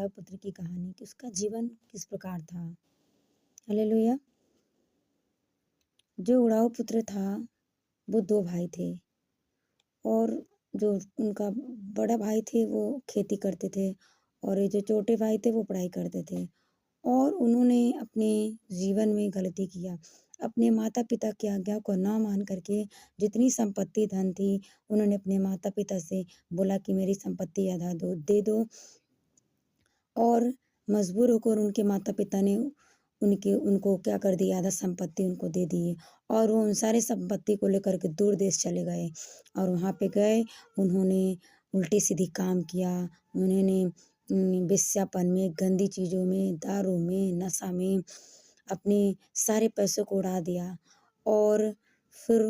उड़ाव पुत्र की कहानी कि उसका जीवन किस प्रकार था। हालेलुया। जो उड़ाव पुत्र था वो 2 भाई थे और जो उनका बड़ा भाई थे वो खेती करते थे और ये जो छोटे भाई थे वो पढ़ाई करते थे। और उन्होंने अपने जीवन में गलती किया। अपने माता-पिता की आज्ञा को ना मान करके जितनी संपत्ति धन थी, उन्होंने अपने माता-पिता से बोला कि मेरी संपत्ति आधा दे दो। और मजबूर होकर उनके माता-पिता ने उनको क्या कर दिया, आधा संपत्ति उनको दे दी और वो उन सारे संपत्ति को लेकर के दूर देश चले गए और वहाँ पे गए, उन्होंने उल्टी-सीधी काम किया। उन्होंने वेश्यापन में, गंदी चीज़ों में, दारू में, नशा में अपने सारे पैसों को उड़ा दिया और फिर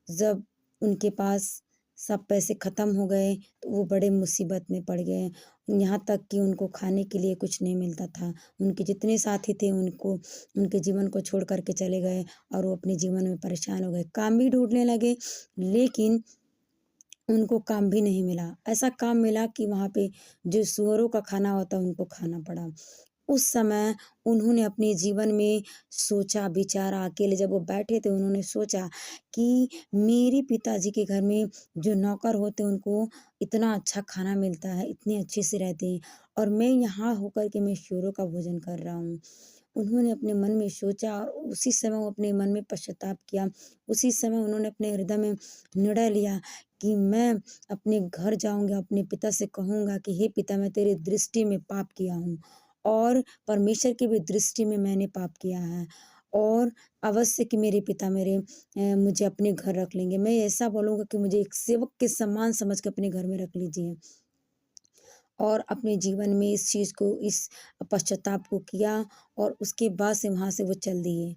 जब उनके पास सब पैसे ख़त्म हो गए, तो वो बड़े मुसीबत में पड़ गए। यहाँ तक कि उनको खाने के लिए कुछ नहीं मिलता था। उनके जितने साथी थे उनके जीवन को छोड़ कर के चले गए और वो अपने जीवन में परेशान हो गए। काम भी ढूँढने लगे, लेकिन उनको काम भी नहीं मिला। ऐसा काम मिला कि वहाँ पे जो सूअरों का खाना होता है उनको खाना पड़ा। उस समय उन्होंने अपने जीवन में सोचा, विचारा, अकेले जब वो बैठे थे उन्होंने सोचा कि मेरे पिताजी के घर में जो नौकर होते हैं उनको इतना अच्छा खाना मिलता है, इतने अच्छे से रहते हैं और मैं यहाँ होकर के मैं सूअरों का भोजन कर रहा हूँ। उन्होंने अपने मन में सोचा और उसी समय वो अपने मन में पश्चाताप किया। उसी समय उन्होंने अपने हृदय में निर्णय लिया कि मैं अपने घर जाऊँगा, अपने पिता से कहूँगा कि हे पिता, मैं तेरी दृष्टि में पाप किया हूँ और परमेश्वर की भी दृष्टि में मैंने पाप किया है और अवश्य कि मेरे पिता मुझे अपने घर रख लेंगे। मैं ऐसा बोलूँगा कि मुझे एक सेवक के समान समझ के अपने घर में रख लीजिए। और अपने जीवन में इस चीज़ को, इस पश्चाताप को किया और उसके बाद से वहाँ से वो चल दिए।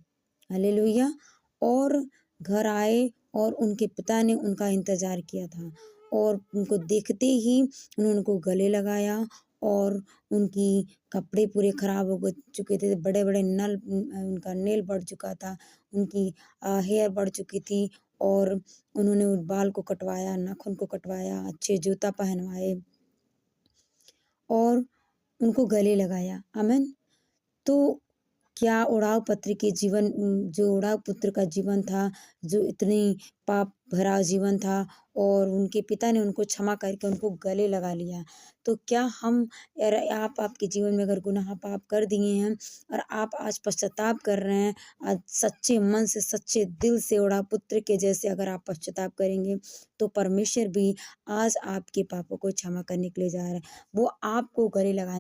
हालेलुया। और घर आए और उनके पिता ने उनका इंतज़ार किया था और उनको देखते ही उन्होंने उनको गले लगाया और उनकी कपड़े पूरे खराब हो चुके थे। बड़े-बड़े उनका नेल बढ़ चुका था, उनकी हेयर बढ़ चुकी थी और उन्होंने उन बाल को कटवाया, नाखून को कटवाया, अच्छे जूता पहनवाए और उनको गले लगाया। आमीन। तो क्या उड़ाव पुत्र के जो उड़ाव पुत्र का जीवन था, जो इतनी पाप भरा जीवन था और उनके पिता ने उनको क्षमा करके उनको गले लगा लिया। तो क्या हम और आप आपके जीवन में अगर गुनाह पाप कर दिए हैं और आप आज पश्चाताप कर रहे हैं, आज सच्चे मन से, सच्चे दिल से उड़ाव पुत्र के जैसे अगर आप पश्चाताप करेंगे, तो परमेश्वर भी आज आपके पापों को क्षमा करने के लिए जा रहा है। वो आपको गले लगाए